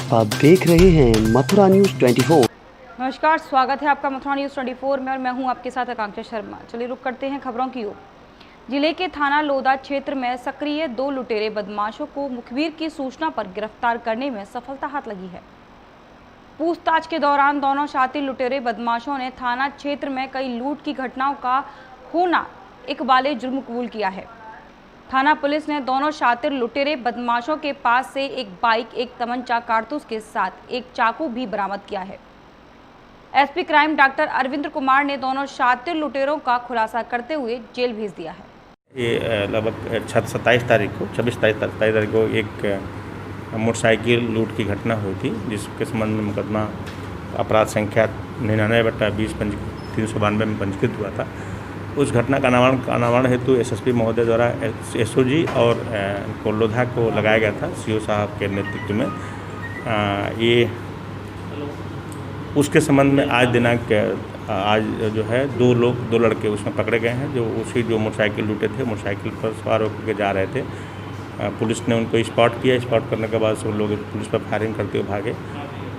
आप देख रहे हैं मथुरा न्यूज 24। नमस्कार, स्वागत है आपका मथुरा न्यूज 24 में और मैं हूं आपके साथ आकांक्षा शर्मा। चलिए रुक करते हैं खबरों की ओर। जिले के थाना लोधा क्षेत्र में सक्रिय 2 लुटेरे बदमाशों को मुखबिर की सूचना पर गिरफ्तार करने में सफलता हाथ लगी है। पूछताछ के दौरान दोनों शातिर लुटेरे बदमाशों ने थाना क्षेत्र में कई लूट की घटनाओं का होना इकबाले जुर्म कबूल किया है। थाना पुलिस ने दोनों शातिर लुटेरे बदमाशों के पास से एक बाइक, एक तमंचा, कारतूस के साथ एक चाकू भी बरामद किया है। SP crime doctor Arvind Kumar ने दोनों शातिर लुटेरों का खुलासा करते हुए जेल भेज दिया है। ये लगभग 27 तारीख को 26 तारीख को एक मोटरसाइकिल लूट की घटना हुई थी, जिसके संबंध में मुकदमा अपराध संख्या 99/20/392 में पंजीकृत हुआ था। उस घटना का अनावरण हेतु एसएसपी महोदय द्वारा एसओजी और लोधा को लगाया गया था, सीओ साहब के नेतृत्व में। ये उसके संबंध में आज जो है 2 लड़के उसमें पकड़े गए हैं, जो जो मोटरसाइकिल लूटे थे, मोटरसाइकिल पर सवार होकर जा रहे थे। पुलिस ने उनको स्पॉट किया। स्पॉट करने के बाद सब लोग पुलिस पर फायरिंग करते हुए भागे।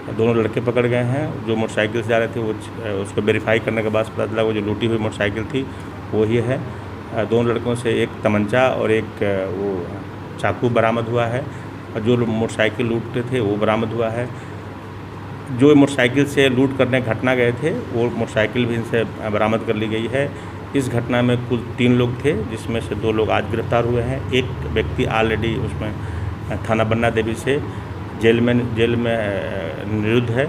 दोनों लड़के पकड़ गए हैं। जो मोटरसाइकिल से जा रहे थे वो उसको वेरीफाई करने के बाद पता चला वो जो लूटी हुई मोटरसाइकिल थी वो ही है। दोनों लड़कों से एक तमंचा और एक वो चाकू बरामद हुआ है, और जो मोटरसाइकिल लूटते थे वो बरामद हुआ है। जो मोटरसाइकिल से लूट करने घटना गए थे वो मोटरसाइकिल भी इनसे बरामद कर ली गई है। इस घटना में कुल 3 लोग थे, जिसमें से 2 लोग आज गिरफ्तार हुए हैं। एक व्यक्ति ऑलरेडी उसमें थाना बन्ना देवी से जेल में निरुद्ध है।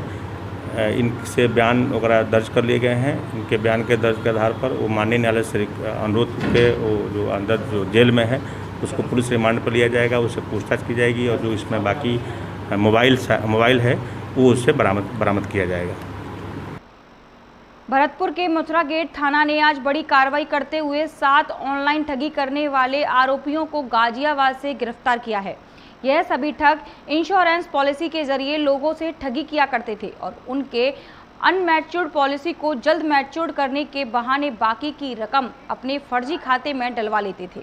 इनसे बयान वगैरह दर्ज कर लिए गए हैं। इनके बयान के दर्ज के आधार पर वो माननीय न्यायालय से अनुरोध पे वो जो अंदर जो जेल में है उसको पुलिस रिमांड पर लिया जाएगा, उससे पूछताछ की जाएगी, और जो इसमें बाकी मोबाइल है वो उससे बरामद किया जाएगा। भरतपुर के मथुरा गेट थाना ने आज बड़ी कार्रवाई करते हुए 7 ऑनलाइन ठगी करने वाले आरोपियों को गाजियाबाद से गिरफ्तार किया है। यह सभी ठग इंश्योरेंस पॉलिसी के जरिए लोगों से ठगी किया करते थे और उनके अनमैच्योर्ड पॉलिसी को जल्द मैच्योर्ड करने के बहाने बाकी की रकम अपने फर्जी खाते में डलवा लेते थे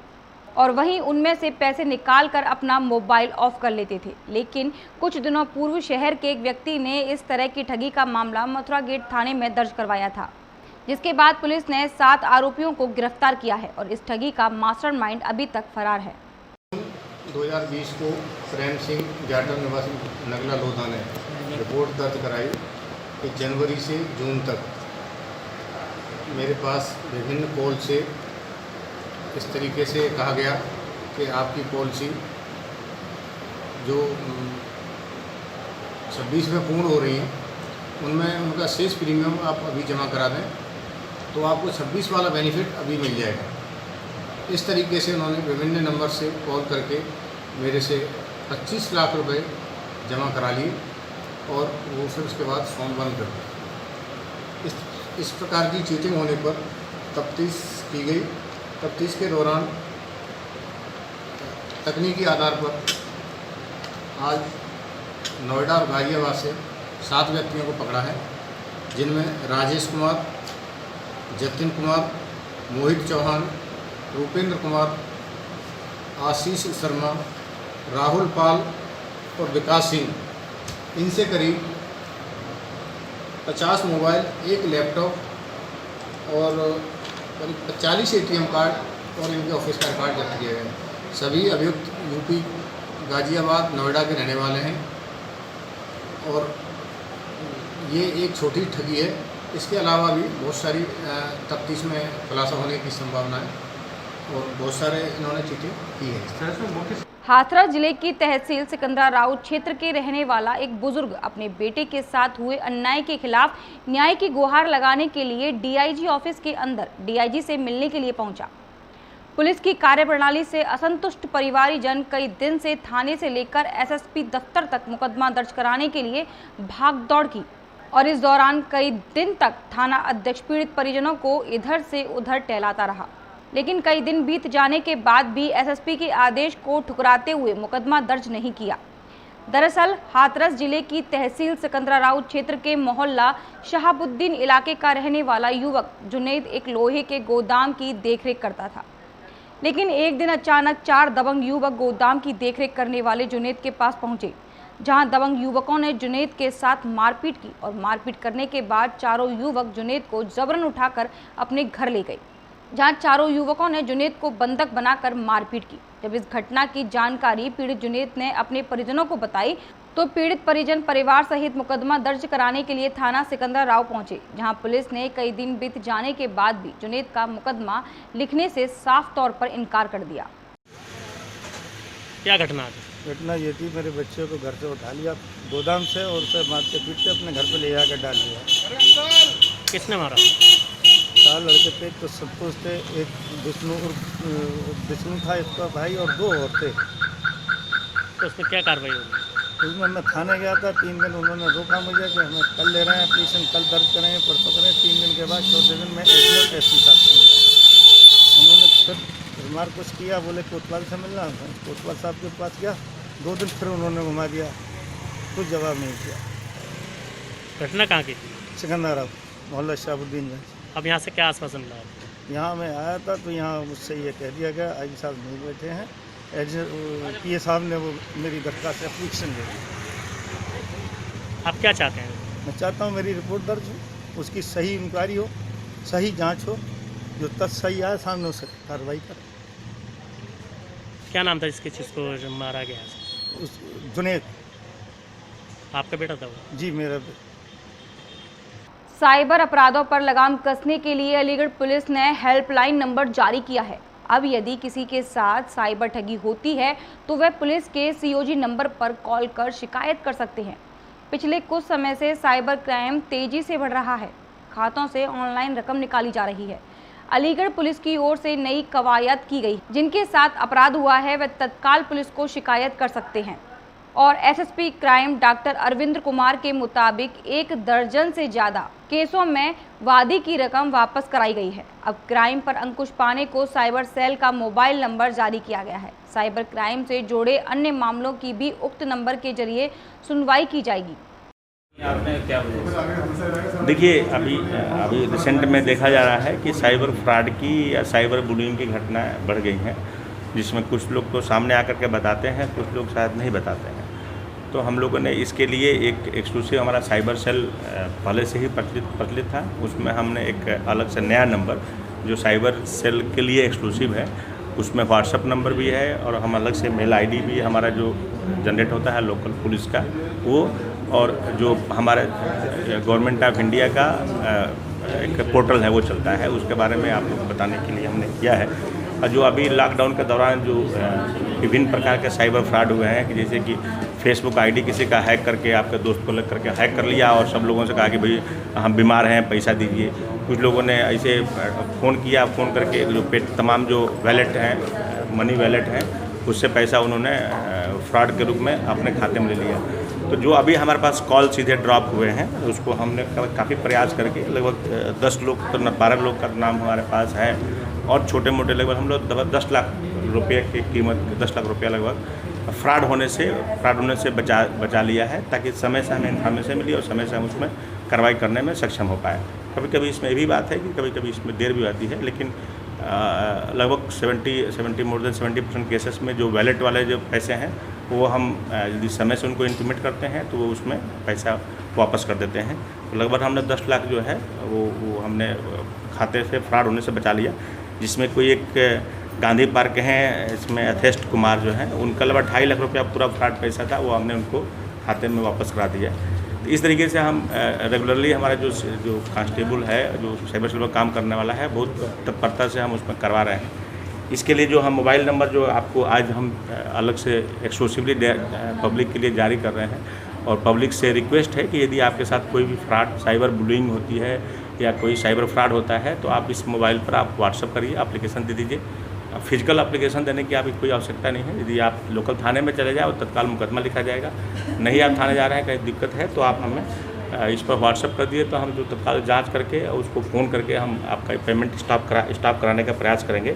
और वहीं उनमें से पैसे निकाल कर अपना मोबाइल ऑफ कर लेते थे। लेकिन कुछ दिनों पूर्व शहर के एक व्यक्ति ने इस तरह की ठगी का मामला मथुरा गेट थाने में दर्ज करवाया था, जिसके बाद पुलिस ने 7 आरोपियों को गिरफ्तार किया है और इस ठगी का मास्टरमाइंड अभी तक फरार है। 2020 को प्रेम सिंह जाटव निवासी नगला लोधा ने रिपोर्ट दर्ज कराई कि जनवरी से जून तक मेरे पास विभिन्न कॉल से इस तरीके से कहा गया कि आपकी पॉलिसी जो 26 में पूर्ण हो रही है उनमें उनका शेष प्रीमियम आप अभी जमा करा दें तो आपको 26 वाला बेनिफिट अभी मिल जाएगा। इस तरीके से उन्होंने विभिन्न नंबर से कॉल करके मेरे से 25 लाख रुपए जमा करा लिए और वो फिर उसके बाद फॉर्म बंद कर दिया। इस प्रकार की चीटिंग होने पर तफ्तीश की गई। तफ्तीश के दौरान तकनीकी आधार पर आज नोएडा और गाजियाबाद से 7 व्यक्तियों को पकड़ा है, जिनमें राजेश कुमार, जतिन कुमार, मोहित चौहान, रूपेंद्र कुमार, आशीष शर्मा, राहुल पाल और विकास सिंह। इनसे करीब 50 मोबाइल, 1 लैपटॉप और करीब 40 ATM कार्ड और इनके ऑफिस का कार्ड जब्त किए गए। सभी अभियुक्त यूपी गाजियाबाद, नोएडा के रहने वाले हैं और ये एक छोटी ठगी है। इसके अलावा भी बहुत सारी तफ्तीश में खुलासा होने की संभावना है और बहुत सारे इन्होंने चीटिंग की है। हाथरस जिले की तहसील सिकंदरा राउत क्षेत्र के रहने वाला एक बुजुर्ग अपने बेटे के साथ हुए अन्याय के खिलाफ न्याय की गुहार लगाने के लिए डीआईजी ऑफिस के अंदर डीआईजी से मिलने के लिए पहुंचा। पुलिस की कार्यप्रणाली से असंतुष्ट परिवारीजन कई दिन से थाने से लेकर एसएसपी दफ्तर तक मुकदमा दर्ज कराने के लिए भाग दौड़ की और इस दौरान कई दिन तक थाना अध्यक्ष पीड़ित परिजनों को इधर से उधर टहलाता रहा। लेकिन कई दिन बीत जाने के बाद भी एसएसपी के आदेश को ठुकराते हुए मुकदमा दर्ज नहीं किया। दरअसल हाथरस जिले की तहसील सिकंदरा राउत क्षेत्र के मोहल्ला शहाबुद्दीन इलाके का रहने वाला युवक जुनैद एक लोहे के गोदाम की देखरेख करता था। लेकिन एक दिन अचानक 4 दबंग युवक गोदाम की देखरेख करने वाले जुनैद के पास पहुंचे, जहां दबंग युवकों ने जुनैद के साथ मारपीट की और मारपीट करने के बाद चारों युवक जुनैद को जबरन उठाकर अपने घर ले गए, जहां चारों युवकों ने जुनैद को बंधक बनाकर मारपीट की। जब इस घटना की जानकारी पीड़ित जुनैद ने अपने परिजनों को बताई तो पीड़ित परिजन परिवार सहित मुकदमा दर्ज कराने के लिए थाना सिकंदराव पहुंचे, जहां पुलिस ने कई दिन बीत जाने के बाद भी जुनैद का मुकदमा लिखने से साफ तौर पर इनकार कर दिया। क्या घटना थी? घटना ये थी, मेरे बच्चे को घर से उठा लिया गोदाम से और उसे मारते पीटते अपने घर पे ले जाकर डाल दिया। किसने मारा? 4 लड़के थे, तो संतोष थे, एक विष्णु था इसका भाई और 2 और थे। तो उसमें क्या कार्रवाई होगी? उसमें मैं थाने गया था, 3 दिन उन्होंने रोका मुझे कि हमें कल ले रहे हैं एप्लीकेशन, कल दर्ज करेंगे, परसों करें। 3 दिन के बाद 4थे दिन मैं एसपी साहब से मिला। उन्होंने फिर मार कुछ किया, बोले कोतवाल से मिलना। कोतवाल साहब के पास गया, 2 दिन फिर उन्होंने घुमा दिया, कुछ जवाब नहीं किया। घटना कहाँ की थी? सिकंदराव मोहल्ला शाहबुद्दीनगंज। अब यहाँ से क्या आश्वासन मिला? यहाँ मैं आया था तो यहाँ मुझसे ये कह दिया गया आई साहब नहीं बैठे हैं, पीए साहब ने वो मेरी दरख्वास्त एप्लीकेशन दे दी। आप क्या चाहते हैं? मैं चाहता हूँ मेरी रिपोर्ट दर्ज हो, उसकी सही इंक्वायरी हो, सही जांच हो, जो तथ्य सही आए सामने उसे कार्रवाई करें। क्या नाम था जिसके जिसको मारा गया? उस जुनैद। आपका बेटा था वो? जी मेरा। साइबर अपराधों पर लगाम कसने के लिए अलीगढ़ पुलिस ने हेल्पलाइन नंबर जारी किया है। अब यदि किसी के साथ साइबर ठगी होती है तो वह पुलिस के सीओजी नंबर पर कॉल कर शिकायत कर सकते हैं। पिछले कुछ समय से साइबर क्राइम तेजी से बढ़ रहा है, खातों से ऑनलाइन रकम निकाली जा रही है। अलीगढ़ पुलिस की ओर से नई कवायद की गई, जिनके साथ अपराध हुआ है वह तत्काल पुलिस को शिकायत कर सकते हैं। और SSP crime doctor Arvind Kumar के मुताबिक 1 दर्जन से ज़्यादा केसों में वादी की रकम वापस कराई गई है। अब क्राइम पर अंकुश पाने को साइबर सेल का मोबाइल नंबर जारी किया गया है। साइबर क्राइम से जुड़े अन्य मामलों की भी उक्त नंबर के जरिए सुनवाई की जाएगी। देखिए, अभी रिसेंट में देखा जा रहा है कि साइबर फ्रॉड की या साइबर बुलिंग की घटनाएं बढ़ गई हैं, जिसमें कुछ लोग तो सामने आकर के बताते हैं, कुछ लोग शायद नहीं बताते हैं। तो हम लोगों ने इसके लिए एक एक्सक्लूसिव हमारा साइबर सेल पहले से ही प्रचलित था, उसमें हमने एक अलग से नया नंबर जो साइबर सेल के लिए एक्सक्लूसिव है, उसमें व्हाट्सअप नंबर भी है और हम अलग से मेल आईडी भी हमारा जो जनरेट होता है लोकल पुलिस का वो, और जो हमारे गवर्नमेंट ऑफ इंडिया का एक पोर्टल है वो चलता है, उसके बारे में आप लोग को बताने के लिए हमने किया है। और जो अभी लॉकडाउन के दौरान जो विभिन्न प्रकार के साइबर फ्रॉड हुए हैं कि जैसे कि फेसबुक आईडी किसी का हैक करके आपके दोस्त को लग करके हैक कर लिया और सब लोगों से कहा कि भाई हम बीमार हैं, पैसा दीजिए। कुछ लोगों ने ऐसे फ़ोन किया, फ़ोन करके जो तमाम जो वैलेट हैं, मनी वैलेट हैं, उससे पैसा उन्होंने फ्रॉड के रूप में अपने खाते में ले लिया। तो जो अभी हमारे पास कॉल सीधे ड्रॉप हुए हैं उसको हमने काफ़ी प्रयास करके लगभग 10 लोग तो 12 लोग का नाम हमारे पास है, और छोटे मोटे लगभग हम लोग 10 लाख रुपये की कीमत, 10 लाख रुपया लगभग फ्रॉड होने से बचा लिया है, ताकि समय से हमें इन्फॉर्मेशन मिली और समय से हम उसमें कार्रवाई करने में सक्षम हो पाए। कभी कभी इसमें ये भी बात है कि कभी कभी इसमें देर भी आती है, लेकिन लगभग 70 मोर देन 70% केसेस में जो वैलेट वाले जो पैसे हैं वो हम यदि समय से उनको इंटीमेट करते हैं तो वो उसमें पैसा वापस कर देते हैं। तो लगभग हमने 10 लाख जो है वो हमने खाते से फ्रॉड होने से बचा लिया, जिसमें कोई एक गांधी पार्क हैं, इसमें अथेस्ट कुमार जो हैं, उनका लगभग 2.5 लाख रुपया पूरा फ्रॉड पैसा था, वो हमने उनको खाते में वापस करा दिया। तो इस तरीके से हम रेगुलरली हमारा जो कांस्टेबल है, जो साइबर सेल पर काम करने वाला है, बहुत तत्परता से हम उसमें करवा रहे हैं। इसके लिए जो हम मोबाइल नंबर जो आपको आज हम अलग से एक्सक्लूसिवली पब्लिक के लिए जारी कर रहे हैं, और पब्लिक से रिक्वेस्ट है कि यदि आपके साथ कोई भी फ्रॉड, साइबर बुलिंग होती है या कोई साइबर फ्रॉड होता है तो आप इस मोबाइल पर आप व्हाट्सअप करिए, एप्लीकेशन दे दीजिए। फिजिकल एप्लीकेशन देने की आपकी कोई आवश्यकता नहीं है। यदि आप लोकल थाने में चले जाए और तत्काल मुकदमा लिखा जाएगा। नहीं आप थाने जा रहे हैं, कहीं दिक्कत है तो आप हमें इस पर व्हाट्सअप कर दिए तो हम जो तत्काल जांच करके उसको फ़ोन करके हम आपका पेमेंट स्टॉप कराने का प्रयास करेंगे।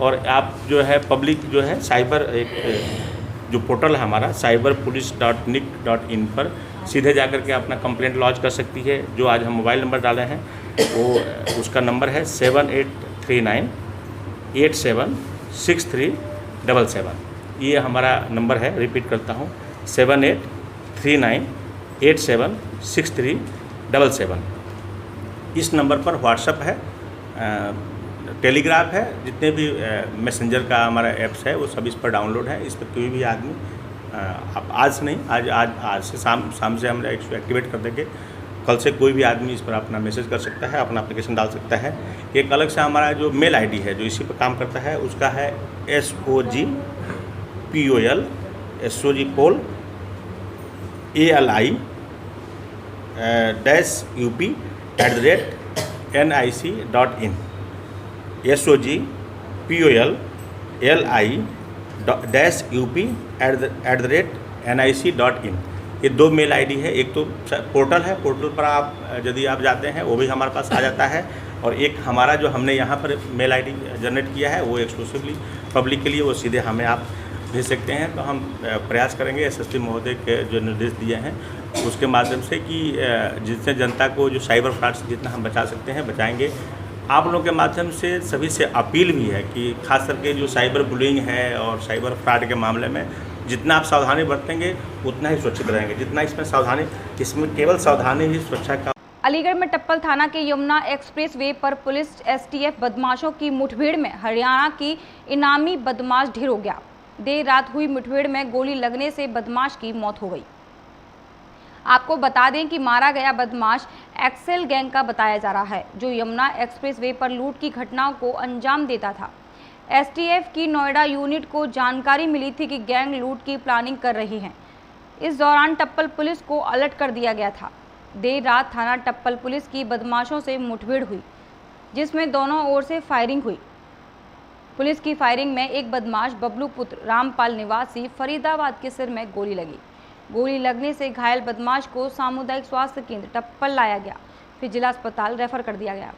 और आप जो है पब्लिक जो है साइबर एक जो पोर्टल है हमारा cyberpolice.nic.in पर सीधे जाकर के अपना कंप्लेंट लॉन्च कर सकती है। जो आज हम मोबाइल नंबर डाले हैं वो उसका नंबर है 7839 876377। ये हमारा नंबर है, रिपीट करता हूँ 7839 39876377। इस नंबर पर व्हाट्सअप है, टेलीग्राफ है, जितने भी मैसेंजर का हमारा ऐप्स है वो सब इस पर डाउनलोड है। इस पर कोई भी आदमी अब आज से नहीं, आज से शाम से हम इसको एक्टिवेट कर देंगे। कल से कोई भी आदमी इस पर अपना मैसेज कर सकता है, अपना एप्लीकेशन डाल सकता है। एक अलग से हमारा जो मेल आईडी है जो इसी पर काम करता है, उसका है SOGPOL ALI-UP@nic.in। SOGPOL-UP@nic.in। ये 2 मेल आईडी है। एक तो पोर्टल है, पोर्टल पर आप यदि आप जाते हैं वो भी हमारे पास आ जाता है, और एक हमारा जो हमने यहाँ पर मेल आईडी जनरेट किया है वो एक्सक्लूसिवली पब्लिक के लिए, वो सीधे हमें आप भेज सकते हैं। तो हम प्रयास करेंगे एसएसपी महोदय के जो निर्देश दिए हैं उसके माध्यम से कि जिससे जनता को जो साइबर फ्रॉड से जितना हम बचा सकते हैं बचाएंगे। आप लोगों के माध्यम से सभी से अपील भी है कि खास करके जो साइबर बुलिंग है और साइबर फ्रॉड के मामले में जितना आप सावधानी बरतेंगे उतना ही सुरक्षित रहेंगे। जितना इसमें केवल सावधानी ही सुरक्षा का। अलीगढ़ में टप्पल थाना के यमुना एक्सप्रेस वे पर पुलिस एसटीएफ बदमाशों की मुठभेड़ में हरियाणा की इनामी बदमाश ढेर हो गया। देर रात हुई मुठभेड़ में गोली लगने से बदमाश की मौत हो गई। आपको बता दें कि मारा गया बदमाश एक्सेल गैंग का बताया जा रहा है, जो यमुना एक्सप्रेस वे पर लूट की घटनाओं को अंजाम देता था। एसटीएफ की नोएडा यूनिट को जानकारी मिली थी कि गैंग लूट की प्लानिंग कर रही है। इस दौरान टप्पल पुलिस को अलर्ट कर दिया गया था। देर रात थाना टप्पल पुलिस की बदमाशों से मुठभेड़ हुई, जिसमें दोनों ओर से फायरिंग हुई। पुलिस की फायरिंग में एक बदमाश बबलू पुत्र रामपाल निवासी फरीदाबाद के सिर में गोली लगी। गोली लगने से घायल बदमाश को सामुदायिक स्वास्थ्य केंद्र टप्पल लाया गया, फिर जिला अस्पताल रेफर कर दिया गया।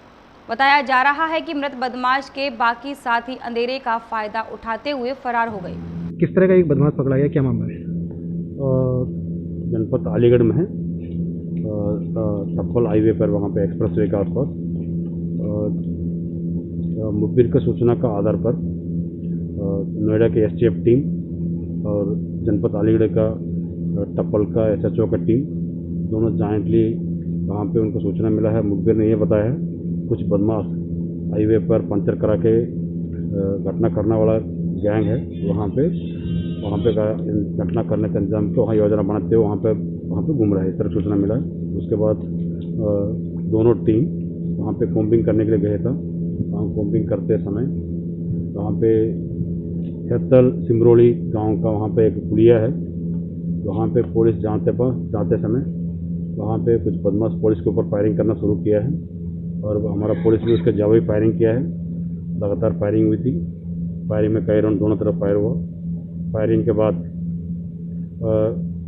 बताया जा रहा है कि मृत बदमाश के बाकी साथी अंधेरे का फायदा उठाते हुए फरार हो गए। किस तरह का एक बदमाश पकड़ा गया, क्या मामला है? जनपद अलीगढ़ में है, टप्पल हाईवे पर, वहाँ पे एक्सप्रेस वे के आसपास मुखबिर की सूचना का आधार पर नोएडा के एसटीएफ टीम और जनपद अलीगढ़ का टप्पल का एसएचओ का टीम दोनों जॉइंटली वहाँ पे उनको सूचना मिला है। मुखबिर ने यह बताया है कुछ बदमाश हाईवे पर पंचर करा के घटना करने वाला गैंग है, वहाँ पे घटना करने का इंतजाम को वहाँ योजना बनाते हुए वहाँ पे घूम रहा है, इस तरह सूचना मिला है। उसके बाद दोनों टीम वहाँ पे कॉम्बिंग करने के लिए गए था। वहाँ कॉम्बिंग करते समय वहाँ पे हेतल सिमरोली गांव का वहाँ पे एक पुलिया है, वहाँ पे पुलिस जाते समय वहाँ पे कुछ बदमाश पुलिस के ऊपर फायरिंग करना शुरू किया है, और हमारा पुलिस भी उसके जवाबी फायरिंग किया है। लगातार फायरिंग हुई थी, फायरिंग में कई राउंड दोनों तरफ फायर हुआ। फायरिंग के बाद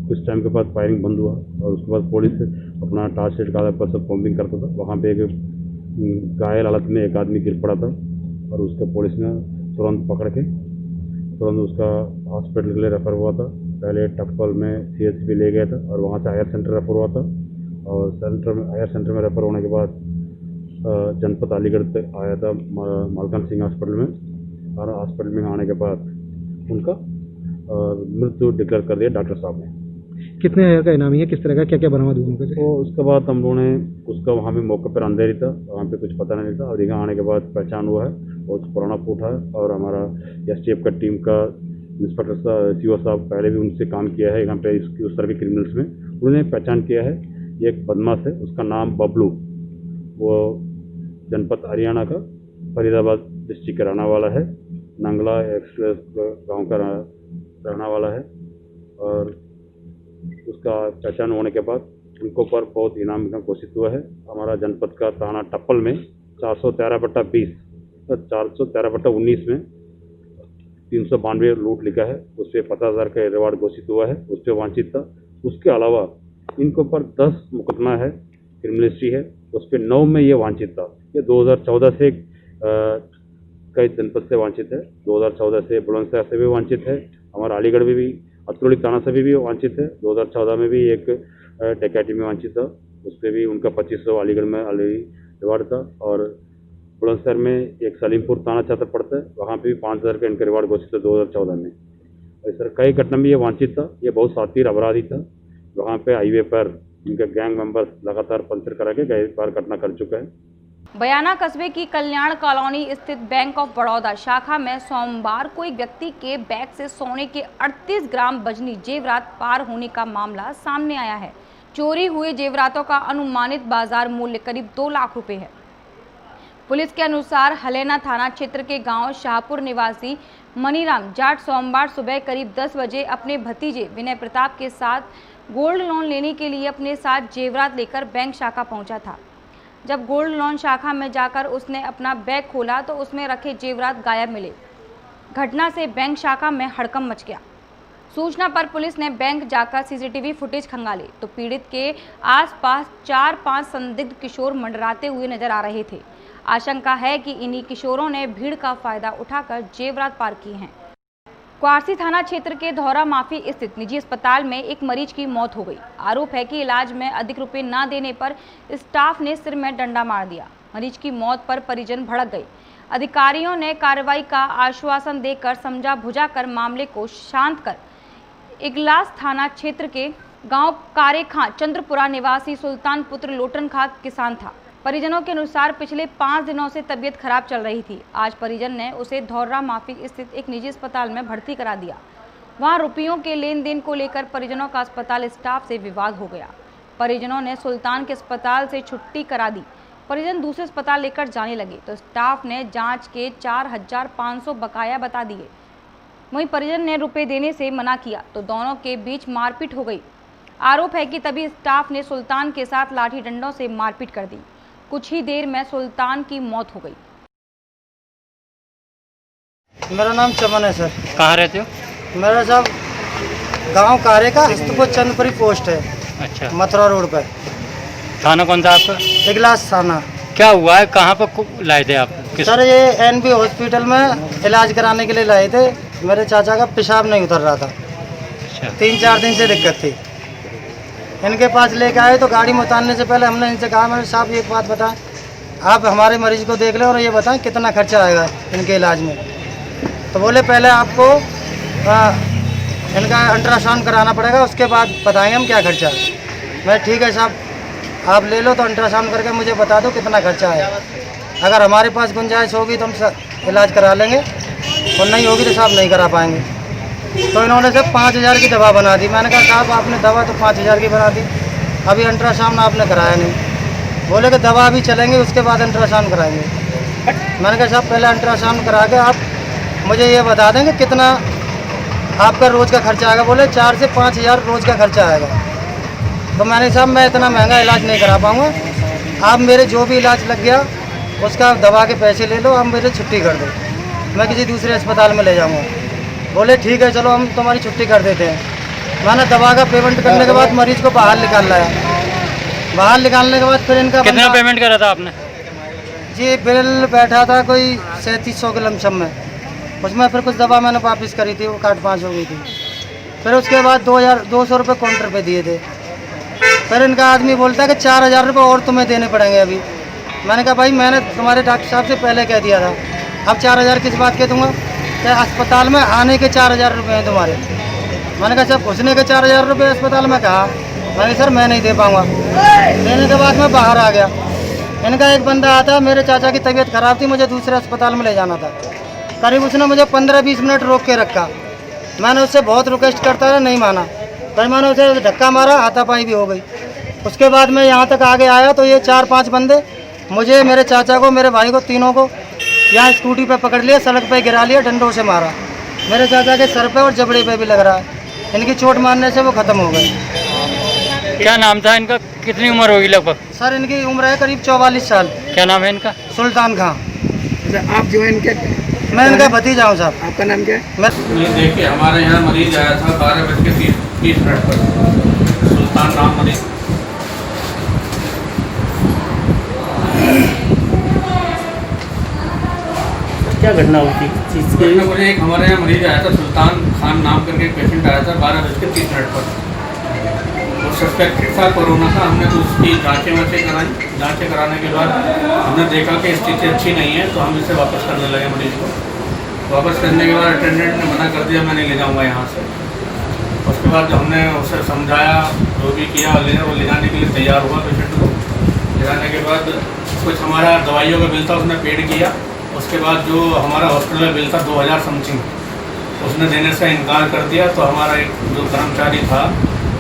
कुछ टाइम के बाद फायरिंग बंद हुआ, और उसके बाद पुलिस अपना टास्क सेट का आधार पर सब कॉम्बिंग करता था। वहाँ पे एक घायल हालत में एक आदमी गिर पड़ा था, और उसको पुलिस ने तुरंत पकड़ के उसका हॉस्पिटल के लिए रेफर हुआ था। पहले टप्पल में सीएचसी ले गया था, और वहाँ से हायर सेंटर रेफर हुआ था, और हायर सेंटर में रेफर होने के बाद जनपद अलीगढ़ तक आया था मालकान सिंह हॉस्पिटल में, और हॉस्पिटल में आने के बाद उनका मृत्यु डिक्लेयर कर दिया डॉक्टर साहब ने। कितने हजार का इनामी है, किस तरह का, क्या क्या बरामद हुआ उनके से? तो उसके बाद हम लोगों ने उसका वहाँ पे मौके पर अंधेरी था, वहाँ पे कुछ पता नहीं था, और यहाँ आने के बाद पहचान हुआ है बहुत पुराना फूट है। और हमारा एसटीएफ का टीम का इंस्पेक्टर सीओ साहब पहले भी उनसे काम किया है यहाँ पे उस तरह के क्रिमिनल्स में। उन्होंने पहचान किया है एक बदमाश है, उसका नाम बबलू, वो जनपद हरियाणा का फरीदाबाद डिस्ट्रिक्ट का रहने वाला है, नंगला एक्सप्रेस गाँव का रहने वाला है। और उसका पहचान होने के बाद उनको पर बहुत इनाम घोषित हुआ है। हमारा जनपद का थाना टप्पल में 413/20 और 413/19 में 392 लूट लिखा है, उस पर 50,000 का रिवार्ड घोषित हुआ है, उस पर वांछित था। उसके अलावा इनको पर 10 मुकदमा है, क्रिमिनल हिस्ट्री है, उस पर 9 में ये वांछित था। ये 2014 से कई जनपद से वांछित है, 2014 से बुलंदशहर से भी वांछित है, हमारा अलीगढ़ में भी अतरौली थाना से भी वांछित है। 2014 में भी एक डकैती में वांछित था, उस पर भी उनका 2500 अलीगढ़ में ऑलरेडी रिवार्ड था। और बुलंदशहर में एक सलीमपुर थाना छात्र पड़ता है, वहाँ पे भी 5000 का इनका रिवार्ड घोषित था 2014 में। इस तरह कई घटना में ये वांछित था, ये बहुत सातिर अपराधी था। वहाँ पे हाईवे पर इनके गैंग मेंबर्स लगातार पंचर करा के कई बार घटना कर चुका है। बयाना कस्बे की कल्याण कॉलोनी स्थित बैंक ऑफ बड़ौदा शाखा में सोमवार को एक व्यक्ति के बैग से सोने के 38 ग्राम वजनी जेवरात पार होने का मामला सामने आया है। चोरी हुए जेवरातों का अनुमानित बाजार मूल्य करीब 2 लाख रुपए है। पुलिस के अनुसार हलेना थाना क्षेत्र के गांव शाहपुर निवासी मनीराम जाट सोमवार सुबह करीब 10 बजे अपने भतीजे विनय प्रताप के साथ गोल्ड लोन लेने के लिए अपने साथ जेवरात लेकर बैंक शाखा पहुंचा था। जब गोल्ड लोन शाखा में जाकर उसने अपना बैग खोला तो उसमें रखे जेवरात गायब मिले। घटना से बैंक शाखा में हड़कंप मच गया। सूचना पर पुलिस ने बैंक जाकर सीसीटीवी फुटेज खंगाले तो पीड़ित के आसपास 4-5 संदिग्ध किशोर मंडराते हुए नजर आ रहे थे। आशंका है कि इन्हीं किशोरों ने भीड़ का फायदा उठाकर जेवरात पार की हैं। क्वारसी थाना क्षेत्र के धौरा माफी स्थित निजी अस्पताल में एक मरीज की मौत हो गई। आरोप है कि इलाज में अधिक रुपए न देने पर स्टाफ ने सिर में डंडा मार दिया। मरीज की मौत पर परिजन भड़क गए। अधिकारियों ने कार्रवाई का आश्वासन देकर समझा बुझाकर मामले को शांत कर इगलास थाना क्षेत्र के गांव कारे खां चंद्रपुरा निवासी सुल्तान पुत्र लोटन खां किसान था। परिजनों के अनुसार पिछले 5 दिनों से तबीयत खराब चल रही थी। आज परिजन ने उसे धौरा माफी स्थित एक निजी अस्पताल में भर्ती करा दिया। वहां रुपयों के लेन देन को लेकर परिजनों का अस्पताल स्टाफ से विवाद हो गया। परिजनों ने सुल्तान के अस्पताल से छुट्टी करा दी। परिजन दूसरे अस्पताल लेकर जाने लगे तो स्टाफ ने जांच के 4,500 बकाया बता दिए। वहीं परिजन ने रुपए देने से मना किया तो दोनों के बीच मारपीट हो गई। आरोप है कि तभी स्टाफ ने सुल्तान के साथ लाठी डंडों से मारपीट कर दी। कुछ ही देर में सुल्तान की मौत हो गई। मेरा नाम चमन है सर। कहाँ रहते हो? मेरा साहब गांव कारे का इस्तपुर चंदपुरी पोस्ट है। अच्छा, मथुरा रोड पर। थाना कौन सा आपका? इगलास थाना। क्या हुआ है, कहाँ पर लाए थे आप? सर ये एनबी हॉस्पिटल में इलाज कराने के लिए लाए थे। मेरे चाचा का पेशाब नहीं उतर रहा था। अच्छा। 3-4 दिन से दिक्कत थी। इनके पास लेके आए तो गाड़ी में उतारने से पहले हमने इनसे कहा, मैंने साहब एक बात बताएं, आप हमारे मरीज को देख लें और ये बताएं कितना खर्चा आएगा इनके इलाज में। तो बोले पहले आपको इनका अल्ट्रासाउंड कराना पड़ेगा, उसके बाद बताएंगे हम क्या खर्चा है। मैं ठीक है साहब, आप ले लो तो अल्ट्रासाउंड करके मुझे बता दो कितना खर्चा है। अगर हमारे पास गुंजाइश होगी तो हम इलाज करा लेंगे और नहीं होगी तो साहब नहीं करा पाएंगे। तो इन्होंने से 5,000 की दवा बना दी। मैंने कहा साहब आपने दवा तो 5,000 की बना दी, अभी अल्ट्रासाउंड आपने कराया नहीं। बोले कि दवा अभी चलेंगे उसके बाद अल्ट्रासाउंड कराएंगे। मैंने कहा साहब पहले अल्ट्रासाउंड करा के आप मुझे ये बता देंगे कितना आपका रोज़ का खर्चा आएगा। बोले 4 से 5,000 रोज़ का खर्चा आएगा। तो मैंने साहब मैं इतना महंगा इलाज नहीं करा पाऊँगा, आप मेरे जो भी इलाज लग गया उसका दवा के पैसे ले लो, आप मेरे छुट्टी कर दो, मैं किसी दूसरे अस्पताल में ले जाऊँगा। बोले ठीक है चलो हम तुम्हारी छुट्टी कर देते हैं। मैंने दवा का पेमेंट करने के बाद मरीज को बाहर निकाल लाया। बाहर निकालने के बाद फिर इनका कितना पेमेंट करा था आपने? जी बिल बैठा था कोई 3700 के लमसम में। उसमें फिर कुछ दवा मैंने वापस करी थी, वो काट 5 हो गई थी। फिर उसके बाद 2,200 रुपये काउंटर पे दिए थे। फिर इनका आदमी बोलता है कि 4,000 रुपये और तुम्हें देने पड़ेंगे अभी। मैंने कहा भाई मैंने तुम्हारे डॉक्टर साहब से पहले कह दिया था, अब 4,000 किस बात के दूंगा? क्या अस्पताल में आने के 4,000 रुपये हैं तुम्हारे? मैंने कहा सर घुसने के 4,000 रुपये अस्पताल में कहा। मैंने सर मैं नहीं दे पाऊँगा। देने के बाद मैं बाहर आ गया। इनका एक बंदा आता, मेरे चाचा की तबीयत ख़राब थी, मुझे दूसरे अस्पताल में ले जाना था। करीब उसने मुझे 15-20 मिनट रोक के रखा। मैंने उससे बहुत रिक्वेस्ट करता रहा, नहीं माना। फिर मैंने उसे धक्का मारा, हाथापाई भी हो गई। उसके बाद मैं यहाँ तक आगे आया तो ये 4-5 बंदे मुझे, मेरे चाचा को, मेरे भाई को, तीनों को यहाँ स्कूटी पे पकड़ लिया, सड़क पे गिरा लिया, डंडों से मारा। मेरे चाचा के सर पे और जबड़े पे भी लग रहा है। इनकी चोट मारने से वो ख़त्म हो गए। क्या नाम था इनका? कितनी उम्र होगी लगभग? सर इनकी उम्र है करीब 44 साल। क्या नाम है इनका? सुल्तान खां। आप जो है इनके? मैं इनका भतीजा हूँ साहब। आपका नाम क्या है? मैं देखिए हमारे यहाँ मरीज आया था 12:30 पर, सुल्तान नाम मरीज। क्या घटना हुई थी चीज़ की? मुझे एक हमारे यहाँ मरीज आया था, सुल्तान खान नाम करके एक पेशेंट आया था 12:30 पर। वो सस्पेक्टेड था कोरोना का। हमने तो उसकी जाँचें कराई। जाँचें कराने के बाद हमने देखा कि स्थिति अच्छी नहीं है, तो हम इसे वापस करने लगे मरीज को। वापस करने के बाद अटेंडेंट ने मना कर दिया, मैं नहीं ले जाऊँगा यहाँ से। उसके बाद हमने उसे समझाया, जो भी किया, वो ले जाने के लिए तैयार हुआ पेशेंट को। ले जाने के बाद कुछ हमारा दवाइयों का बिल था उसने पेड किया। उसके बाद जो हमारा हॉस्पिटल का बिल था 2000 समथिंग, उसने देने से इनकार कर दिया। तो हमारा एक जो कर्मचारी था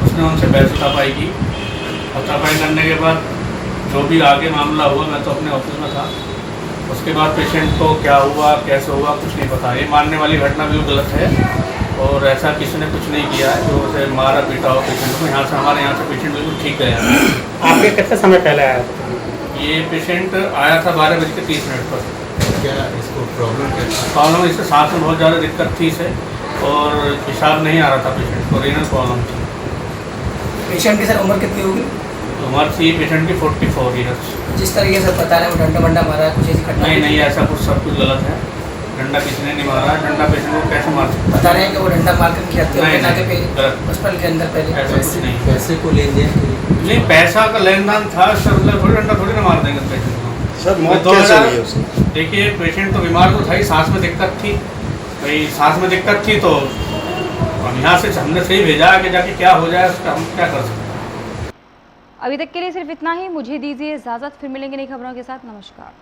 उसने उनसे बहस उठापाई की। उठापाई करने के बाद जो भी आगे मामला हुआ, मैं तो अपने ऑफिस में था। उसके बाद पेशेंट को क्या हुआ, कैसे हुआ, कुछ नहीं पता। ये मानने वाली घटना भी गलत है और ऐसा किसी ने कुछ नहीं किया है जो उसे मारा पीटा हो पेशेंट को। यहाँ से हमारे यहाँ से पेशेंट बिल्कुल ठीक गया। आपके कितने समय पहले आया था? ये पेशेंट आया था 12:30 पर। क्या इसको प्रॉब्लम क्या था? प्रॉब्लम इससे सांस में बहुत ज़्यादा दिक्कत थी इसे और पेशाब नहीं आ रहा था पेशेंट को, रीनल प्रॉब्लम थी। पेशेंट की सर उम्र कितनी होगी? उम्र थी पेशेंट की 44 ईयर्स। जिस तरीके से बता रहे हैं वो डंडा वंडा मारा है, कुछ ऐसी घटना? नहीं, ऐसा कुछ सब कुछ गलत है। डंडा किसी ने नहीं मारा। डंडा पेशेंट को कैसे मार सकते? बता रहे हैं कि वो डंडा मार कर की हत्या नहीं, के गलत। हॉस्पिटल के अंदर पहले ऐसा कुछ नहीं। पैसे को लेन देन नहीं, पैसा का लेन देन था सर, मतलब थोड़ी डंडा थोड़ी ना मार देंगे पेशेंट को। सर मौत कैसे हुई है उसकी? देखिए, पेशेंट तो बीमार तो था ही, सांस में दिक्कत थी। भाई सांस में दिक्कत थी तो हम यहाँ से हमने सही भेजा कि जाके क्या हो जाए उसका हम क्या कर सकते हैं। अभी तक के लिए सिर्फ इतना ही। मुझे दीजिए इजाज़त, फिर मिलेंगे नई खबरों के साथ। नमस्कार।